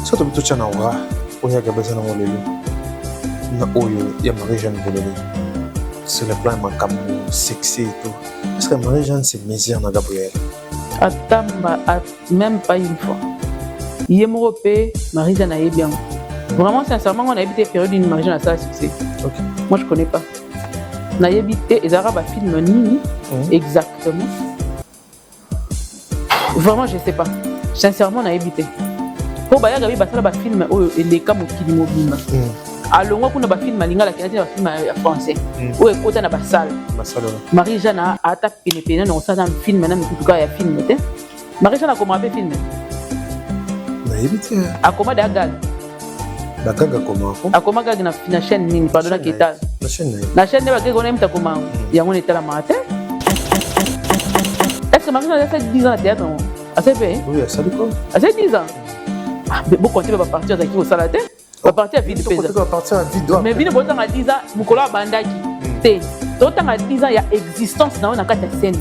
Soto bito tshana aura oya gabaza na ngolelo na oyo ya Marie-Jeanne Bololé sur le plan makambo sexy et tout. Est-ce que Marie-Jeanne c'est misère na Gabriel? Atamba même pas une fois. Yemorope Marie-Jeanne a bien. Vraiment sincèrement on a évité période d'une Marie-Jeanne à ça succès. OK. Moi je connais pas. Na évité les arabes film nini exactement. Vraiment je sais pas. Sincèrement on a évité. Pour baya gabi basala ba film oyo eleka mokili mobimba. Alongo kuna ba film lingala kinati ba film français. Oyo ekota na basala. Basala. Marie-Jeanne a ata pene na osala film na mituka ya film te. Marie-Jeanne a comment film? Na évité. A comment dagal? Bagaga comment? A comment gag na chaîne nini pardon na kita. Na chaîne. Na chaîne ne ba gag on aime ta comment? Ya on était la matin. Est-ce que Marie-Jeanne a fait 10 ans de théâtre? Assez fait? Oui, ça dit quoi? Assez 10 ans. Bon quand tu vas partir avec qui au salade? Va partir à vide pesa. Va partir à vide. Mais bien bon temps à 10 ans, Mukolo bandaki. Té. D'autant à 10 ans il y a existence dans la scène.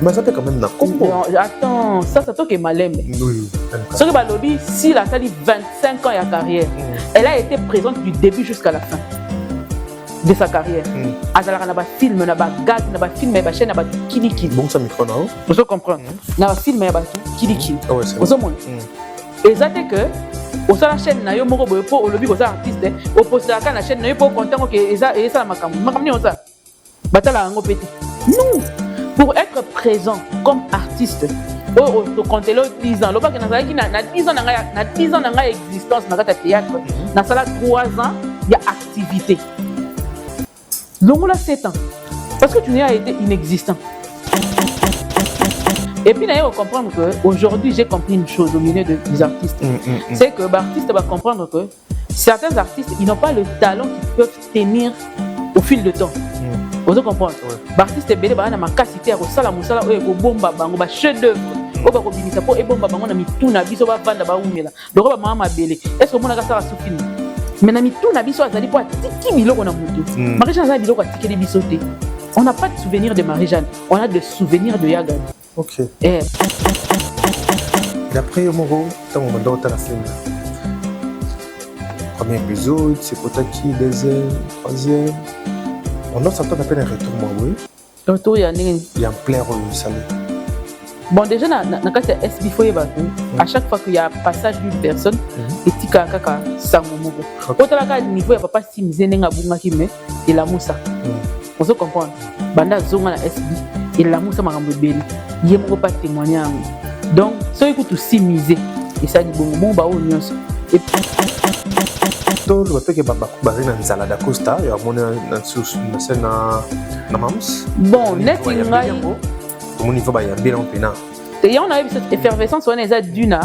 Mais ça fait quand même na combo. Attends, ça toque malem. Oui. Ce que Balobi, si la salle 25 ans de carrière, elle a été présente du début jusqu'à la fin de sa carrière. Azala na ba film na ba gag na ba film na ba chaîne na ba kili. Bon ça micro là. Vous comprenez? Na ba film na ba kili. Ouais, c'est. Vous comprenez? Exactement que au la chaîne na yo moko boye po olobi ko za artiste au poster ka na chaîne na yo po content que eza makambo ni oza batala ngo pété. Non, pour être présent comme artiste au compter le 10 ans, le pas que na zaki na 10 ans na 10 ans na existence na kata théâtre na sala 3 ans il y a activité. Longo la 7 ans parce que tu n'as été inexistant. Et puis d'ailleurs, comprendre que aujourd'hui j'ai compris une chose au milieu des artistes. C'est que l'artiste va comprendre que certains artistes ils n'ont pas le talent qu'ils peuvent tenir au fil de temps. Vous comprenez? L'artiste est belé ba na makasité à sala musala o eko bomba bango ba chef d'œuvre. O ba ko binisa po e bomba bango na mituna biso ba vanda ba umela. Donc ba mama belé. Est-ce que mona ka sala sous film? Mais na mituna biso azali po atiki biloko na mutu. Marie-Jeanne azali biloko atiki biso te. On n'a pas de souvenir de Marie-Jeanne, on a des souvenirs de Yagan. OK. Et d'après Yomoro, tant on dans la film. Premier épisode, c'est Potaki, deuxième, troisième. On a s'attendre à peine un retour, moi, oui. Retour, il y a un plein rôle, salé. Bon, déjà, dans le cas de SB Foye, à chaque fois qu'il y a un passage d'une personne, et tika kaka sangomogo. Quand on a un niveau, il n'y a pas si mzenenga bunga kime, et la moussa. On se comprend. Banda zonga na SB, et la moussa marambo beli. Il n'y a pas de témoignage. Donc, ça écoute aussi misé. Et ça dit bon, bah, on y est. Et puis, tout le monde qui est dans Nzala da Costa, il y a une scène na Mams. Bon, net il y a mon niveau ba yambé en pena. Et on a eu cette effervescence on est à Duna,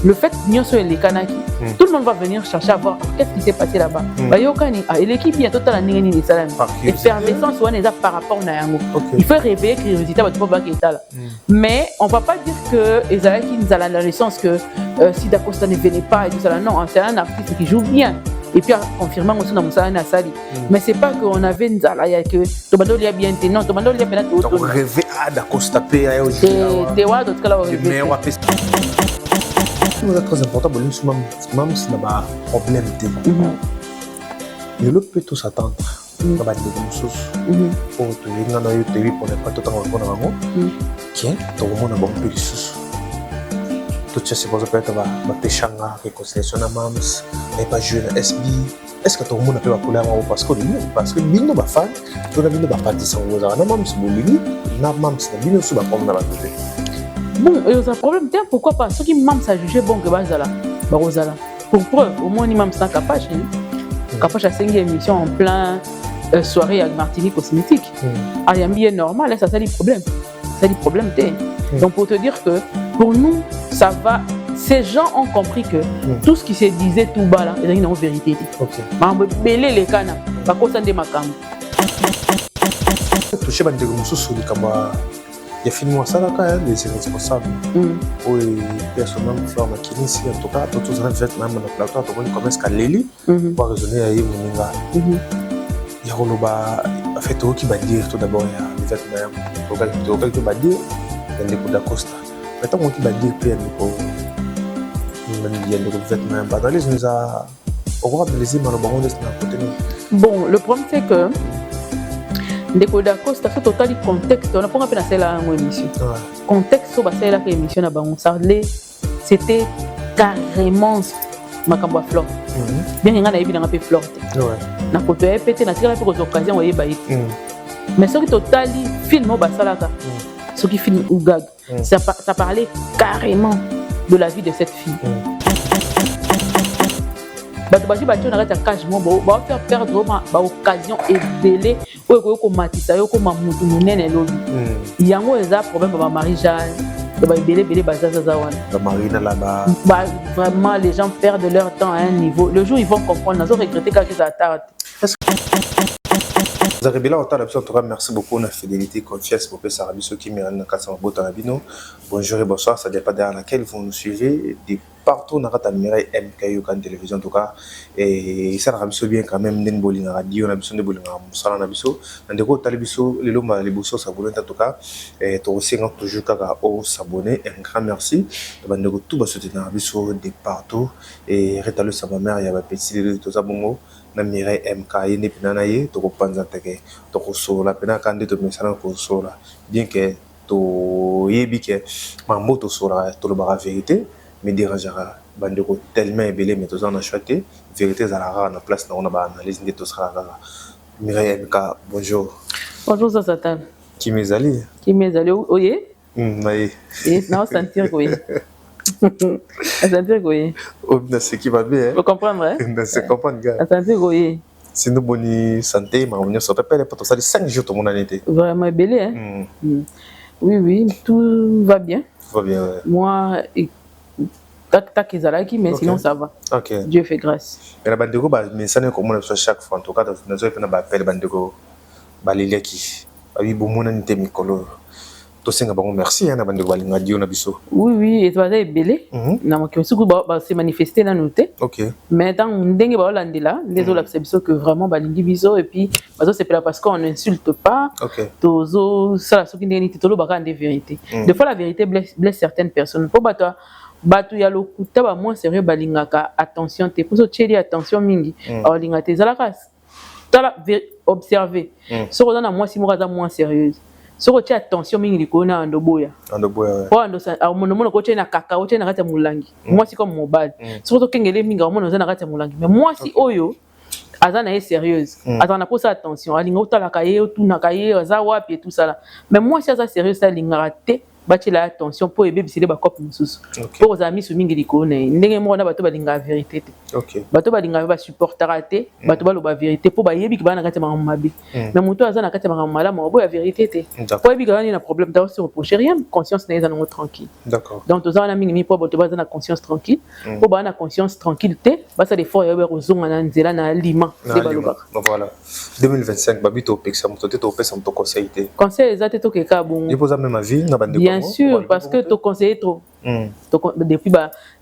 le fait que sur les Kanaki, tout le monde va venir chercher à voir qu'est-ce qui s'est passé là-bas. Bah yokani et l'équipe bientôt à la nini ni salam. Effervescence on est par rapport à Yango. Il faut réveiller curiosité à pas qui est là. Mais on va pas dire que Ezra qui nous a la naissance que si Dacosta ne venait pas et tout ça non, c'est un artiste qui joue bien. Et puis confirmant aussi dans mon salon à Sali. Mais c'est pas qu'on avait une zala il y a que Tobando il y a bien non Tobando il y a bien tout. Donc rêver à Dacosta payer t'es ouais d'autres cas mais on va faire c'est très important pour nous même si on a problème le peut tout s'attendre on va dire des choses pour te dire non yo te oui pour ne pas tout temps on va voir tiens tout le monde a bon peu de choses tout ça c'est pour ça peut-être va péchanga réconciliation à mams et pas jouer à SB. Est-ce que tout le monde peut appeler à parce que bino ba fan to na bino ba parti sans vous na mams bolini na mams na bino so ba comme na ba côté. Bon et ça problème tiens pourquoi pas ceux qui mams a jugé bon que bazala ba rozala pour preuve au moins ni mams na capache capache a 5e émission en plein soirée avec Martinique cosmétique. Ayambi est normal ça dit problème. Ça dit problème t'es. Donc pour te dire que pour nous ça va. Ces gens ont compris que tout ce qui se disait tout bas là, il y a une vérité. OK. Mais belé les canards, pas qu'on s'en démarque. Toucher bande de mususu likamba. Il y a fini moi ça là quand même les responsables. Oui, personnellement Fleur Makini si en tout cas tout ça fait même dans plateau tout le monde commence à leli pour raisonner à Moninga. Il y a Roloba fait tout qui va dire tout d'abord il y a les vêtements local qui va dire dans les coups d'Acosta. Maintenant on qui va dire plein de il y a des vêtements banalisés, nous a au plaisir dans le baron de ce côté. Bon, le problème c'est que ndeko d'accord c'est tout total contexte on a pas appelé ça la émission contexte so basela la émission na bango ça c'était carrément makambo fleur bien nga na yebi na pe fleur na koto ya pété na tira pe ko occasion oye ba iti mais ce qui totali film basalaka ce qui film ou gag ça parlait carrément de la vie de cette fille bato baji bato na kata cash mo ba faire perdre ba occasion ebele oyo ko matisa yo ko mamutu munene lobi yango eza problème ba Marie Jeanne ba ebele bazaza wana la Marina là-bas vraiment les gens perdent leur temps à un niveau le jour ils vont comprendre ils vont regretter quand ils attardent. Zaribila Otala, merci beaucoup de la fidélité, confiance pour que ça rabisse ceux qui m'ont en bonjour et bonsoir, ça dépend derrière laquelle vous nous suivez de partout dans la Mireille MKU en télévision en tout cas et ça rabisse bien quand même den bowling radio na biso de bowling musala na biso na ndeko talibiso lelo ma liboso s'abonner en tout cas et to aussi toujours kaka au s'abonner un grand merci de ndeko tout ba soutenir biso de partout et rétaler sa mère il y a ba petit de tout ça bongo na Mireille MK yene pinana ye to kopanza teke to kosola pena kande to mesana kosola bien que to yebi ke mambo to sola to le bara vérité me dérangera bandeko tellement ebelé mais tous en acheté vérité za la na place na on a ba analyse de tout ça Mireille MK bonjour bonjour Satan qui mezali oye mais et na sentir quoi sentir quoi on ce qui va bien vous comprendre hein c'est comprendre gars sentir quoi sinon bonne santé mais on se rappelle pas tout ça 5 jours tout le monde en était vraiment ebelé hein oui tout va bien ouais. Moi tac ezalaki mais sinon ça va. OK. Dieu fait grâce. Et la bandeko ba mais ça ne comment on chaque fois en tout cas dans zo pena ba appel bandeko ba leleki. Ba bi bomona nte mikolo. To senga bango merci na bandeko ba linga dio na biso. Oui et ça va belé. Na mo ke suku ba se manifester na noté. OK. Mais tant ndenge ba landela, désolé la biso que vraiment ba lingi biso et puis bazo c'est parce qu'on n'insulte pas. OK. Tozo ça soki ndenge ni titolo ba kan de vérité. Des fois la vérité blesse certaines personnes. Pour bato ya lokuta ba moins sérieux balingaka attention te pour tcheli attention mingi balinga te zalaka tala observer soko na moi si moraza moins sérieuse soko tcheli attention mingi likona andoboya po ando sa mono ko tcheli na kaka o tcheli na kati ya mulangi moi si comme mobile soko to kengele mingi mono za na kati ya mulangi mais moi si oyo azana est sérieuse azana pour ça attention alinga otala kaye otuna kaye aza wapi et tout ça là mais moi si aza sérieuse ça linga te bâti la attention pour aider bisile ba cop mususu pour aux amis soumingi likone ndenge mo na bato balinga vérité OK bato balinga ba supporter raté bato ba lo ba vérité pour ba yebi ki bana kati ma mabi mais muto azana kati ma mala mo ba vérité te pour yebi ka ni na problème d'avoir se reprocher rien conscience na ezana tranquille d'accord donc aux ana mingi mi pour bato bazana conscience tranquille pour ba na conscience tranquille te ba ça des fois ya ba rozonga na nzela na lima de ba voilà 2025 babito pexa muto te to pesa muto conseil te conseil ezate to ke ka bon il pose même ma vie na bande bien sûr parce que tu conseilles trop depuis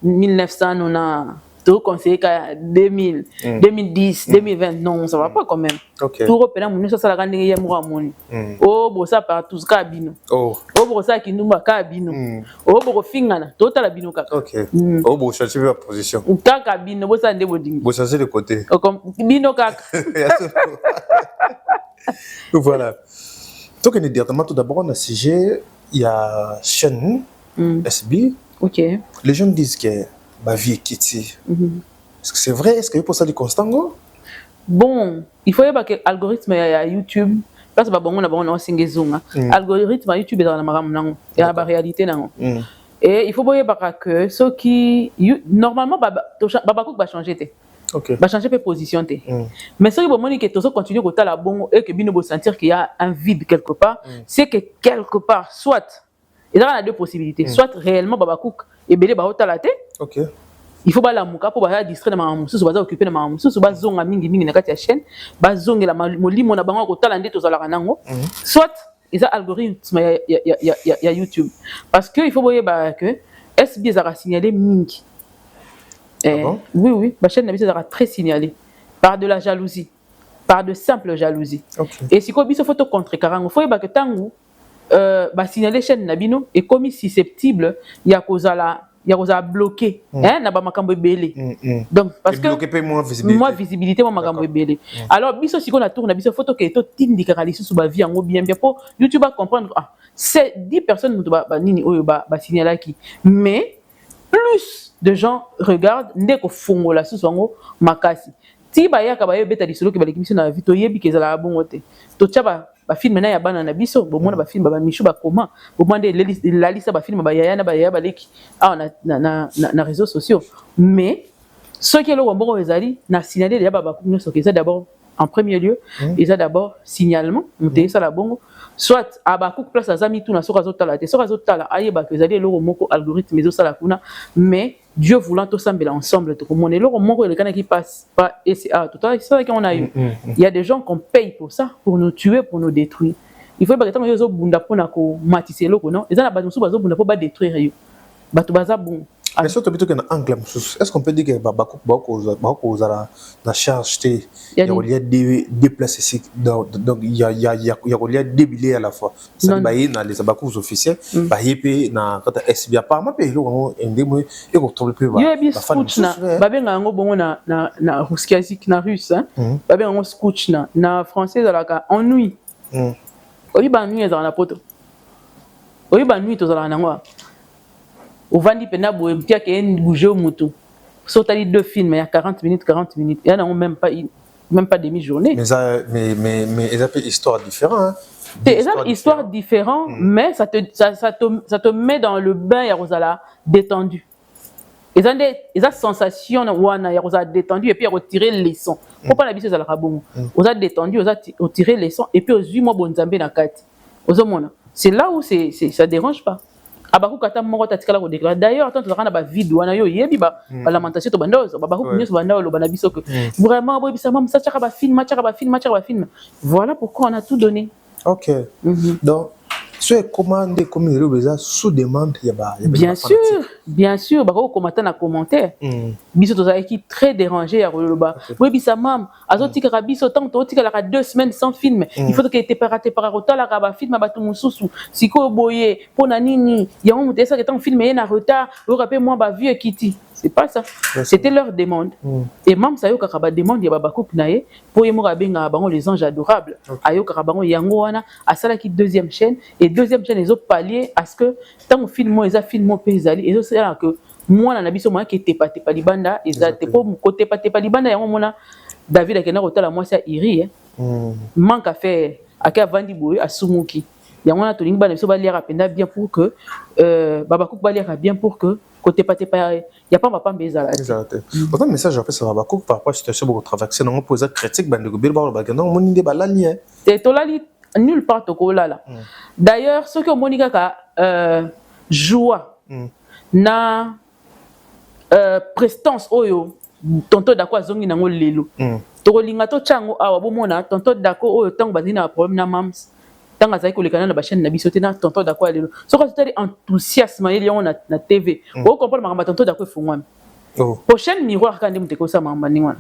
1900 on a tout conseillé 2000 2010 2020 non ça va pas quand même tout repérer mon ça la grande ya moi moni oh bo ça partout ka bino oh bo ça ki numba ka bino oh bo fingana total la bino kaka OK oh bo changer la position kaka bino bo ça ndebo dingi bo changer de côté bino kaka voilà donc on est directement tout d'abord on a sujet il y a chaîne SB. OK. Les gens disent que ma vie est quittée. Est-ce que c'est vrai? Est-ce qu'il y a pour ça du constant? Bon, il faut que l'algorithme à YouTube, parce que bon, on a singe zoom. L'algorithme à YouTube est dans la maram et la réalité non. Et il faut voir que ceux qui normalement Babakouk va changer. OK. Va changer de position te. Mais ce qui va que tout ça continue à la bon et que bino sentir qu'il y a un vide quelque part, c'est que quelque part soit il y a deux possibilités, soit réellement Babakouk et belé ba hota la te. OK. Il faut ba la muka pour ba distraire na mamusu ba za occuper na mamusu ba zonga mingi na kati ya chaîne, ba zonga la molimo na bango ko tala ndé to zala kanango. Soit ils a algorithme ya YouTube parce que il faut voyer que SB a signalé mingi. Oui, ma chaîne d'habitude sera très signalée par de la jalousie, par de simple jalousie. Et si il faut contre carrément, il faut que tangu signaler chaîne nabino est comme susceptible il y a cause la il y a bloqué hein na ba makambo ebele donc parce que bloqué moins visibilité moi makambo ebele alors biso siko na tourne biso photo que to tindika kali sous ba vie yango bien pour YouTube va comprendre ah c'est 10 personnes mutu ba nini oyo ba signaler qui mais plus de gens regardent ndeko fongola sous yango makasi ti ba yaka ba yebeta lisolo ke ba lekimiso na vie to yebi ke zala bongo te to tchaba ba film na ya bana na biso bo mona ba film ba michu ba comment bo mona la liste ba film ba yaya na ba yaya ba leki ah na réseaux sociaux mais ce qui est le bongo ezali na signaler ya ba kunyo so que ça d'abord en premier lieu ils a d'abord signalement monter ça la bongo soit abakou place azami tout na soka zotala te soka zotala ayeba que ezali le moko algorithme mais ça la kuna mais Dieu voulant tout sembler ensemble tout monde le moko le kana qui passe pas et c'est tout ça qu'on a eu il y a des gens qu'on paye pour ça pour nous tuer pour nous détruire il faut pas que tant yo bunda pona ko matise loko non ezana ba musu bazo bunda po ba détruire yo bato baza bon. Mais surtout plutôt qu'un angle, est-ce qu'on peut dire que Bakou la charge il y a des places ici donc il y a des billets à la fois ça bailler dans les Bakou officiels bailler na kata SBA pas ma paye lo ndemo et ko trouver plus ba ba benga ngo bongo na ruskiazik na russe hein ba benga ngo scotch na français za la ennui oyi ba ennui za na poto oyi ba ennui to za na ngo au Vandi Pena Boempia qui est bougé au mouton. Sauf à 2 films, il y a 40 minutes. Il y en a même pas demi-journée. Mais ils appellent histoire différente. C'est une histoire différente, mais ça te met dans le bain, Yarosala, détendu. Ils ont des sensations, Yarosala, détendu, et puis ils retirer les sons. Pourquoi pas la vie, c'est la rabon. Ils ont détendu, ils ont tiré les sons, et puis ils ont 8 mois bonzambé dans 4. C'est là où ça dérange pas. Abakou kata moko tatikala ko déclarer d'ailleurs tant tozaka na ba vidéo na yo yebi ba lamentation to bandozo babakou kunyeso bandao lo banabiso que vraiment boy bisa mam ça tchaka ba film voilà pourquoi on a tout donné. OK. Donc c'est commandé comme il est sous demande il y a bien sûr bako commenter na commentaire biso tozaka qui très dérangé ya loba boy bisa mam azotika ka biso tant to tika la 2 semaines sans film il faut que était paraté par retard la ba film ba tout mususu siko boye pona nini ya on mutesa que tant film est en retard au rappel moi ba vieux Kitty c'est pas ça c'était leur demande et même ça yo ka ba demande ya babako nae pour yemo ka benga bango les anges adorables ayo ka bango yango wana asala ki deuxième chaîne et deuxième chaîne les autres paliers à ce que tant film ils a film pezali et c'est là que moi na biso moi qui était pas libanda ezate pour côté pas libanda yango mona David akena kotala moi ça iri manque à faire aka vandi boy asumuki yango na tolingi bana biso ba lire apenda bien pour que babakouk ba lire bien pour que côté pas il y a pas papa mbezala autant message après ça babakouk par rapport à situation beaucoup traverser non poser critique bande ko bilba ba non moni de balali et tolali nulle part to là d'ailleurs ce que monika ka joie na prestance oyo tonto dako azongi nango lelo to linga to chango awa bomona tonto dako oyo tango bazina problème na mams tango azali kolekana na ba chaîne na biso te na tonto dako lelo soko totali enthousiasme yeli on na TV o comprendre makamba tonto dako efungwami prochaine miroir quand même te ko sa mamba ni wana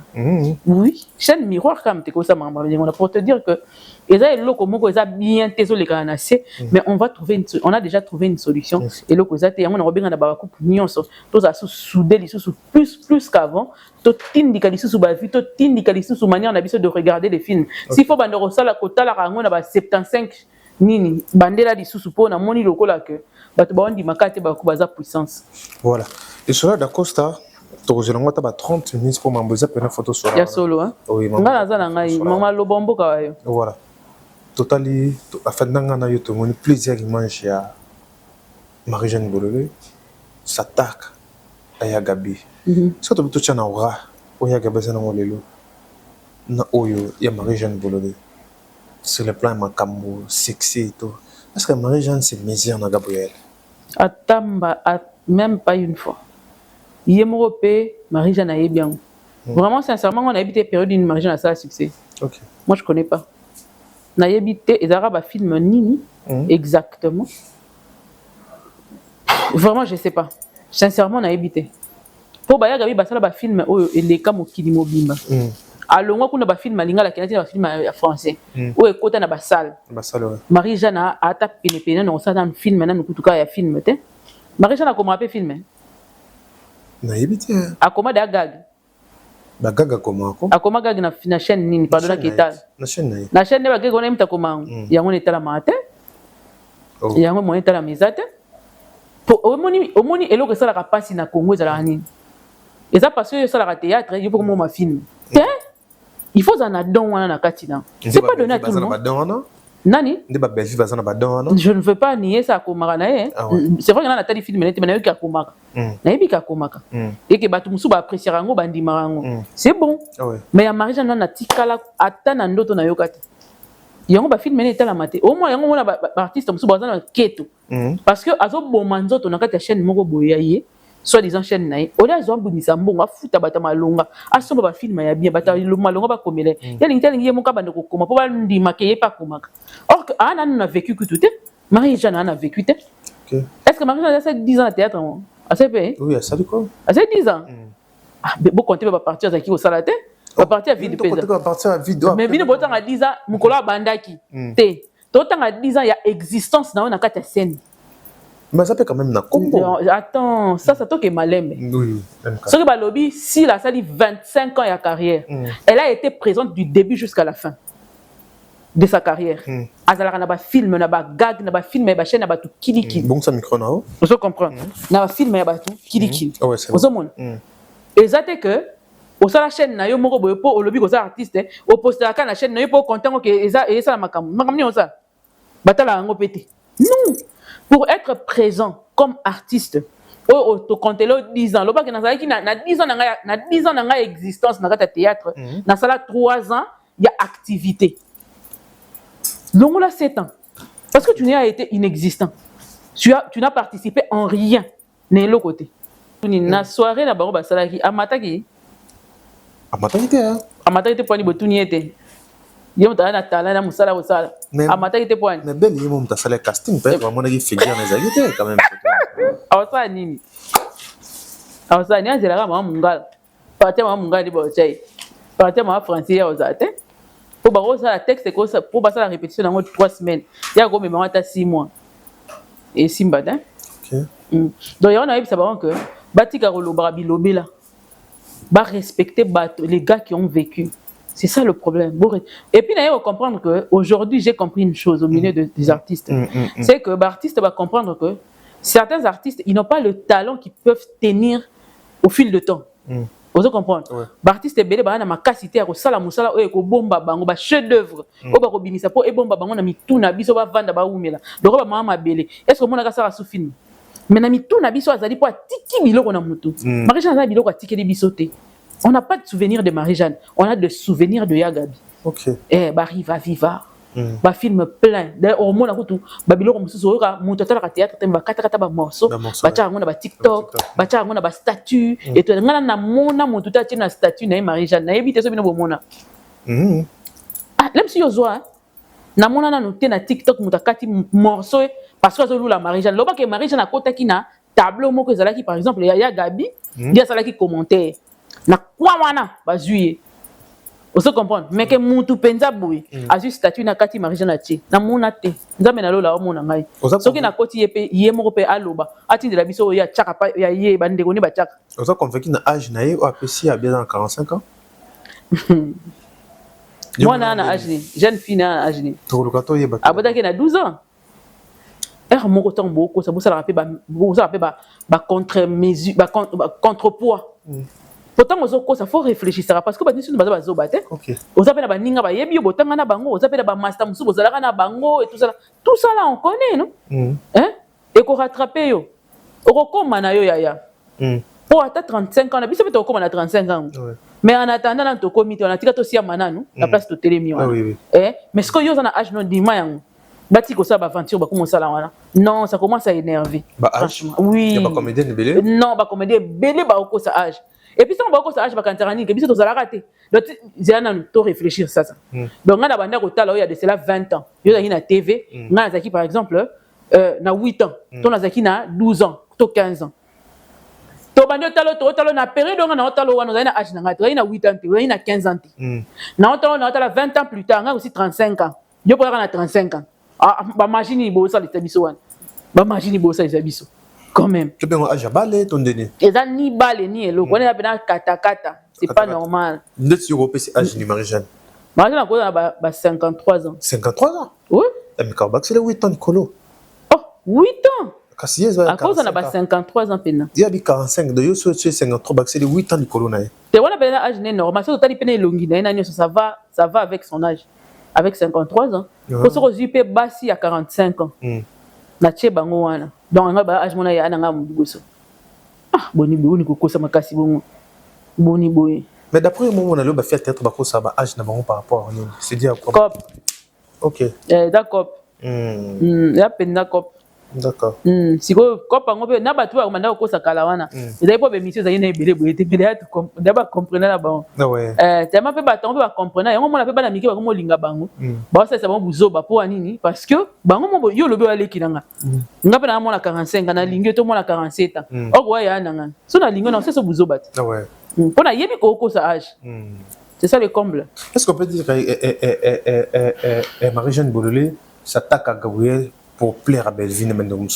oui chaîne miroir quand même te ko sa mamba ni wana pour te dire que eza eloko moko eza bien tezo lekana na se mais on a déjà trouvé une solution et eloko eza te yango na robenga na ba coupe nyonso to za soudé lisusu plus qu'avant to tindika lisusu ba vie to tindika lisusu manière na biso de regarder les films s'il faut bande rosala kotala rango na ba 75 nini bandela lisusu po na moni lokola que bato ba ndi makate ba kubaza puissance voilà et cela d'Acosta je l'envoie à 30 minutes pour m'envoyer une photo sur la solo hein oui maman lobombo kayo voilà totally afin d'angana yo to moni plaisir image ya Marie-Jeanne Bololé s'attaque à Yagabi surtout tout chana ora o Yagabi ça na lelo na oyo ya Marie-Jeanne Bololé sur le plan makambo sexy tout parce que Marie-Jeanne c'est misère na Gabriel atamba même pas une fois Yemorope, Marie-Jeanne a bien. Vraiment, sincèrement, on a habité période d'une Marie-Jeanne à ça succès. Okay. Moi, je connais pas. On a habité, les Arabes film Nini, exactement. Vraiment, je sais pas. Sincèrement, on a habité. Pour Baya Gabi, Basala, film, et les cas Mokili Mobimba. Alors, moi, on a film Lingala, qui a un film français. Ou écoute, on a Bassal. Marie-Jeanne a tapé les pénins, on a un film, maintenant, nous, en tout cas, il y a film. Marie-Jeanne a comment appeler film? nayebi te akoma da gag bagaga komako akoma gag na chaîne nini pardon ketal na chaîne naye na chaîne ne bagage on aimta komango yango netala mate yango mo netala mizate po omoni eloko sala ka pasi na Congo ezala nini eza parce que sala ka théâtre il faut que ma film te il faut en adon wana na kati na c'est pas donné à tout le monde nani nde ba Belgique bazana ba don je ne veux pas nier ça komaka na ye c'est vrai que na tali film nete na yo ka komaka na yebi ka komaka et que batu musu ba apprécier rango bandima rango c'est bon mais ya Marie-Jeanne na tikala ata na ndoto na yo kati yango ba film nete la maté au moins yango mona ba artiste musu bazana keto parce que azo boma nzoto na kati ya chaîne moko boya ye soit disant chaîne naï on a zombo ni sambonga futa bata malonga asomba ba film ya bien bata malonga ba komele ya lingi ye moka bande ko koma po ba ndima ke ye pa komaka or que ana n'a vécu que tout Marie-Jeanne a vécu est-ce que Marie-Jeanne a 10 ans à théâtre a c'est bien oui ça dit quoi a c'est 10 ans ah bon compter va partir à qui au salate va partir à vide pesa va partir à vide mais bino botan à 10 ans mukolo bandaki té totan à 10 ans il y a existence na na kata scène. Mais ça peut quand même na Congo. Attends, ça toque malembe. Oui. Ce que Balobi, si la salle 25 ans de carrière, elle a été présente du début jusqu'à la fin de sa carrière. Azala na ba film, na ba gag, na ba film, na ba chaîne, na ba tout kili. Bon ça micro na. Vous comprenez? Na ba film, na ba tout kili. Ouais, c'est bon. Et ça c'est que au sa la chaîne na yo moko boyo po au lobby ko sa artiste, au poster ka na chaîne na yo po content que eza la makam. Makam ni on ça. Batala ngo pété. Non. Pour être présent comme artiste, au compte 10 ans, le na 10 ans na 10 ans na existence na théâtre, na sala 3 ans, il y a activité. Donc là 7 ans. Parce que tu n'as été inexistant. Tu n'as participé en rien né l'autre côté. Na soirée na bango basala ki amataki. Amataki pour ni botuni était. Yom ta na tala na musala osala amata ite point mais belle yemo mta sala casting peut vraiment na figure na zagite quand même awasa nini awasa ni azela kama mungala parti mama mungala di bochai parti mama français ya ozate pour ba osala texte ko ça pour passer la répétition dans 3 semaines ya ko me mata 6 mois et simba da OK donc on a eu ça que batika ko lobra bilobela ba respecter les gars qui ont vécu. C'est ça le problème. Et puis, il faut comprendre qu'aujourd'hui, j'ai compris une chose au milieu des artistes. C'est que l'artiste va comprendre que certains artistes, ils n'ont pas le talent qu'ils peuvent tenir au fil du temps. Vous comprenez? L'artiste est belé, il a ma capacité à sala musala ou bomba bango, ba chef d'œuvre, ou ba robinisa po e bomba bango na mituna biso ba vanda ba umela. Donc ba mama belé. Est-ce que mon aga sala sous film? Mais na mituna biso azali po tiki biloko na mutu. Marie-Jeanne azali biloko tiki de bisoté. On n'a pas de souvenir de Marie-Jeanne, on a des souvenirs de Yagabi. OK. Eh, Riva Viva. Ba film plein. D'ailleurs, au moins, ba biloko mususu oka mutata la théâtre temba kata ba morceau. Ba cha ngona ba TikTok, ba cha ngona ba statut et tout ngana na mona mututa tina statut na Marie-Jeanne. Na yebite so bino bomona. Ah, même si yozwa na mona na noté na TikTok mutakati morceau parce que zo la Marie-Jeanne. Loba que Marie-Jeanne a kota ki na tableau moko ezalaki par exemple ya Gabi, dia salaki commentaire. Na kwa wana bazuye oso comprendre mais que mutu penza boui azu statut na kati Marie-Jeanne ati na mona te nzambe na lola mona ngai soki na koti yepe ye moko pe aloba ati de la biso ya chaka pa ya ye bande ko ni ba chaka oso convaincu na âge na ye o apprécié à bien dans 45 ans moi na âge ni jeune fille na âge ni to lo kato yeba abota ke na 12 ans moko temps beaucoup ça ça rappelle ba contre mesure ba contrepoids. Pourtant, il faut réfléchir parce que nous sommes bazo baté. Vous avez la baninga ba yebi botanga na bango, vous avez la master musu bozalaka na bango et tout ça. Tout ça là on connaît non? Hein? Et qu'on rattraper yo. Okoma na yo yaya. Pour atteindre 35 ans, na biso beto okoma na 35 ans. Mais en attendant na to comité on a tika to sia mananu, la place to télémi wana. Mais ce que yo na âge non dima yango. Bati ko ça ba aventure ba comment ça là wana. Non, ça commence à énerver. Franchement. Oui. Il y a pas comédien belé? Non, ba comédien belé ba ko ça âge. Et puis, si on va au âge, que biso to raté. Donc, j'ai un to réfléchir ça. Donc, on a banda ko tala il y a de cela 20 ans. Yo na na TV, na zaki par exemple na 8 ans, to na zaki na 12 ans, to 15 ans. To banda talo na période on na talo wana na âge na ngati, na 8 ans, na 15 ans. Na talo 20 ans plus tard, on a aussi 35 ans. Yo pour na 35 ans. Ah, ba machine bo ça les biso wana. Ba machine bo ça les biso. quand même. Tu peux âge à balai ton donné. Et ça ni balle ni elo. On est appelé kata. C'est pas normal. Vous êtes sur c'est âge numérique. Marie-Jeanne a 53 ans. 53 ans? Oui. Mais Karbac, c'est le 8 ans, Nicolo. Oh, 8 ans. À cause on a 53 ans pena. Il y a 45 de yo sur 53 c'est les 8 ans Nicolo nae. C'est on appelle l'âge normal. C'est total peine longi na ça va avec son âge. Avec 53 ans. Pour se rejuper bassi à 45 ans. Na tche bango wana. Donc on a âge mona ya na nga mugoso. Ah, boni boni ko kosa makasi bongo. Boni boy. Mais d'après moi on a le ba faire peut-être ba ko ça ba âge na bango par rapport à nous. C'est dire quoi? Cop. OK. D'accord. Ya peine d'accord. D'accord. Si ko bango pe na batu ba manda ko sa kala wana. Ils avaient pas émission ça y na ebele boye te mais d'aba comprendre la bango. Ah ouais. Tellement pe baton pe ba comprendre. Yango mona pe ba na miki ba ko linga bango. Ba ça ba buzoba po anini parce que bango mo yo lobe wale kinanga. Nga pe na mona 45 na lingi to mona 47 ans. Oko ya nanga. So na lingi na c'est buzoba. Ah ouais. Pour na yebi ko sa âge. C'est ça le comble. Est-ce qu'on peut dire que Marie-Jeanne Bololé s'attaque à Gabriel pour plaire à Belleville, mais non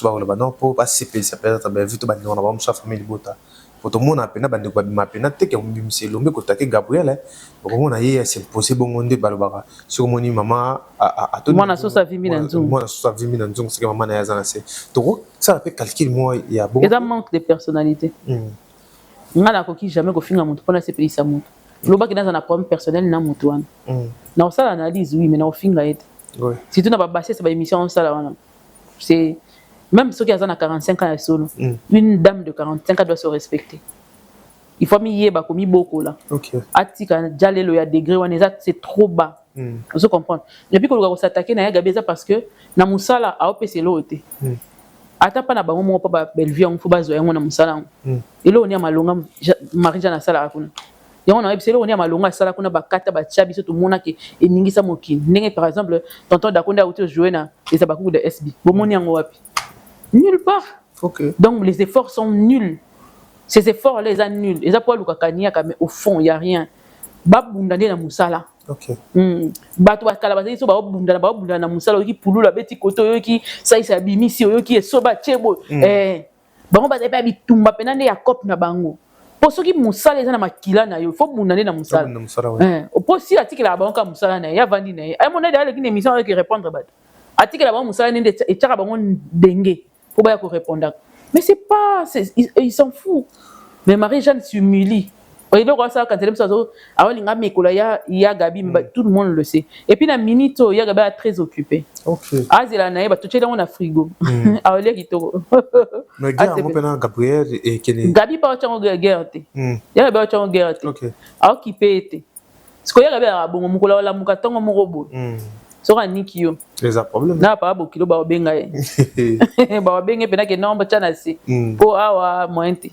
pour passer ça peut être Belleville, tu vas dire on va sa famille de Bota. Pour tout le monde, appelle na bande ma pena te que on c'est l'homme que attaquer Gabriel. Pour on a hier c'est possible on de balbara. Sur mon maman à tout le monde. Moi na so sa vie minanzung. Moi na so sa vie minanzung c'est que maman na yazana c'est. Donc ça fait calcul moi il y a beaucoup. Et ça manque de personnalité. Ngana ko ki jamais ko finga mutu pona se pays sa mutu. Loba ki dans un problème personnel na mutu wana. Na ça l'analyse oui mais na finga et. Oui. Si tu n'as pas passé cette émission ça là c'est même ceux qui ont 45 ans solo. Une dame de 45 ans doit se respecter. Il faut mi yeba komi boko là. OK. Atika jalelo ya degré wana c'est trop bas. On se comprend. Et puis ko s'attaquer na ya gabeza parce que na musala a opc lote. Ata pa na bango mo pa ba Belleville on faut bazo yango na musala. Et là on y a malonga Marie-Jeanne sala akuna. Yango na ebiselo on y a malonga sala kuna bakata ba tchabi so to mona ke eningisa moki. Ndenge par exemple tonton Dakonda auto jouer na les abakou de SB. Bo moni yango wapi? Nulle part. OK. Donc les efforts sont nuls. Ces efforts là ils sont nuls. Ils appo lukakania mais au fond il y a rien. Babundane na musala. OK. Bato bakala bazali so babundana na musala ki pulula beti koto yo ki ça isa bimisi yo ki so ba chebo bango bazali pa bitumba penande ya cop na bango. Pour ceux qui musala eza na makila na yo faut bundane na musala. Pour si article la bango ka musala na ya vandi na ay mona d'ailleurs une émission avec répondre bato. Article la bango musala nende et tchaka bango dengue pour ba ko répondre. Mais c'est pas ils s'en foutent. Mais Marie-Jeanne s'humilie. Et donc ça quand elle me ça awalinga mekola ya Gabi tout le monde le sait. Et puis na minito ya Gabi est très occupé. OK. Azela na ba toucher dans na frigo. Awele kitoko. Mais gars mon pena Gabriel et Kenny. Gabi pas chango guerre te. Ya Gabi chango guerre te. OK. A occupé te. Ce que ya Gabi a bongo mukola la mukatongo morobo. Sora nikio. Les a problème. Na pa bo kilo ba benga e. Ba benga pena ke nomba chana si. Po awa moente.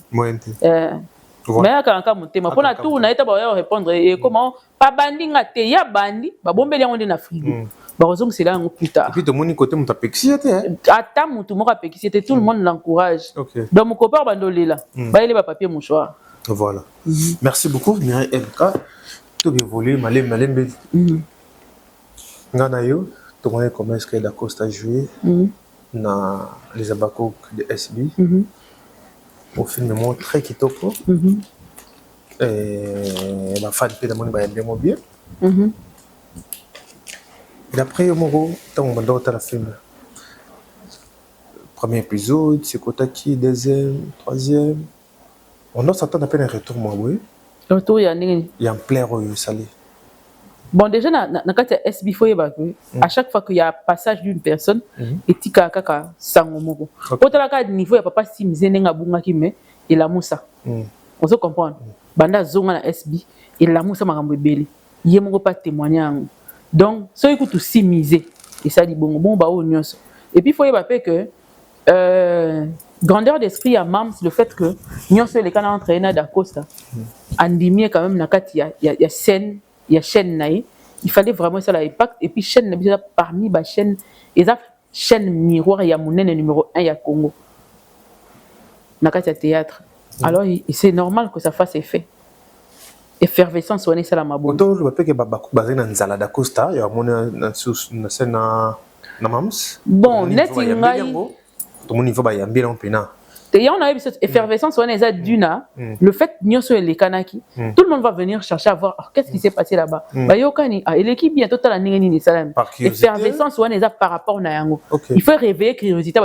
Mais quand on motema pour la tour na eta ba répondre et comment pas bandinga te ya bandi ba bombeli yango na frigo ba raison c'est là plus tard et puis tout le monde côté muta pexité ata mutu moko pexité tout le monde l'encourage donc mon copain bandolela ba ele ba papier mouchoir voilà merci beaucoup Mireille MK tout bien volé malembe ngana yo tout monde comment est-ce que Dacosta joué na les abakok de SB au film très kitoko la fan pe demande ba bien bien d'après Moro tant on doit la film premier épisode c'est Kotaki deuxième troisième on doit s'attendre à peine un retour moi oui retour il y a un plaire au salé bon déjà na kati SB faut yeba que à chaque fois qu'il y a passage d'une personne et tika kaka sango moko otala ka niveau ya papa simze nenga bunga kime et la moussa on se comprend banda zonga na SB et la moussa makambo ebele ye moko pas témoigner donc so écoute aussi miser et ça dit bon ba o nyonso et puis faut yeba que grandeur d'esprit à Mams le fait que nyonso les kana entraîner d'Acosta andimie quand même na kati ya scène il y a chaîne naï il fallait vraiment ça l'impact et puis chaîne parmi ba chaîne et ça chaîne miroir il y a mon numéro 1 il y a Congo nakati théâtre alors c'est normal que ça fasse effet effervescence on est ça la mabo donc je rappelle que baba basé na nzala d'Acosta il y a mon na scène na Mams bon net ngai tout mon niveau ba yambela on pena on a eu cette effervescence, on est à Duna, le fait que les Kanaki, tout le monde va venir chercher à voir qu'est-ce qui s'est passé là-bas. Et l'équipe bientôt à la Ningani Salam. Effervescence, on est par rapport à Nayango. Il faut réveiller curiosité,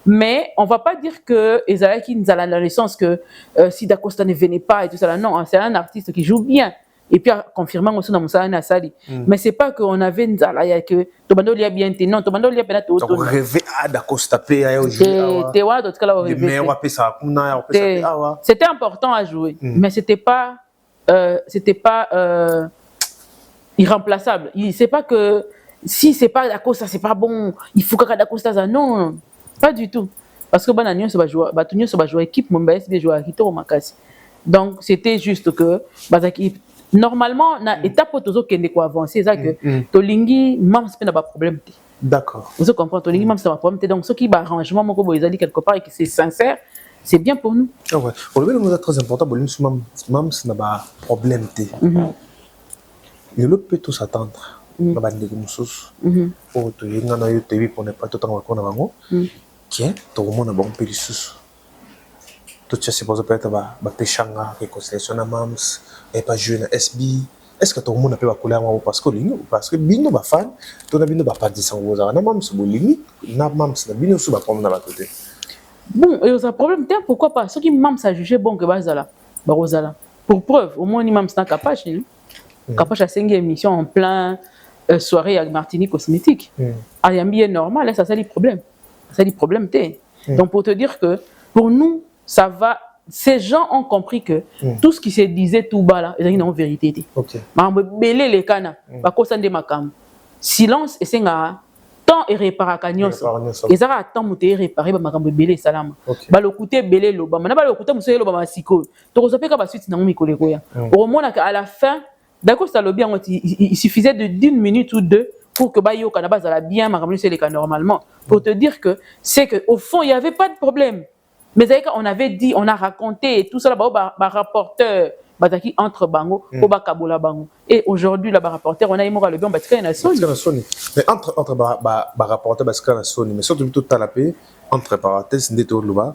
mais on ne va pas dire que Ezalaki nous a dans le sens que si Dacosta ne venait pas et tout ça. Non, c'est un artiste qui joue bien. Et puis, confirmant aussi dans mon salon à Sali. Mais c'est pas qu'on avait une zala, que Tobando lia bien, non, Tobando lia bien, tout. On rêvait à Dacosta P, c'était important à jouer, mais c'était pas irremplaçable. C'est pas que si c'est pas Dacosta, c'est pas bon, il faut que Dacosta ça. Non, pas du tout. Parce que Bananion, ça va jouer équipe, mon BS, bien jouer à Kito au Makasi. Donc, c'était juste que, normalement, na étape où tu as avancé, c'est que Tolingi, même si tu n'as pas de problème. D'accord. Vous comprenez, Tolingi, même si tu n'as pas de problème. Donc, ce qui est arrangement, ils ont dit quelque part et que c'est sincère, c'est bien pour nous. Ah ouais. Pour le moment, c'est très important, même si tu n'as pas de problème. Il peut tout s'attendre. Il va dire que nous pour te dire que pour ne pas tout en avoir, qui est tout le monde a bon périssus. Tout ça, c'est pour peut-être que Shanga, que constellation à Mams, et pas jeune SB. Est-ce que tout le monde a pu coller parce que Bino va fan, tout le monde va pas dire ça aux gens. Na Mams, limite, na Mams, na Bino sous va prendre dans la côté. Bon, et au problème, pourquoi pas? Ceux qui Mams a jugé bon que Bazala, Barosala. Pour preuve, au moins, Mams n'a capable. Capable à 5 émissions en plein soirée avec Martinique cosmétique. Ayambi est normal, ça c'est le problème. C'est le problème. Donc, pour te dire que pour nous, ça va. Ces gens ont compris que tout ce qui se disait tout bas là, ils ont une vérité. Belé les cana, silence et c'est temps et réparer canyon. Ils ont temps de réparer belé salam. Le côté belé lo, le côté monsieur lo siko. Tu reçois pas suite na mi kolekoya. Au moins à la fin, d'accord ça le bien, il suffisait de 10 minutes ou 2 pour que Bayo Kanabaz a bien marqué les cas normalement. Pour te dire que c'est que au fond il y avait pas de problème. Mais on avait dit, on a raconté tout ça là-bas, rapporteur, entre Bango, Kabola Bango. Et aujourd'hui, là, rapporteur, on a eu le bien, Sony. Mais entre rapporteur, Sony, mais surtout tout à la paix, entre parenthèses, n'était au Louba,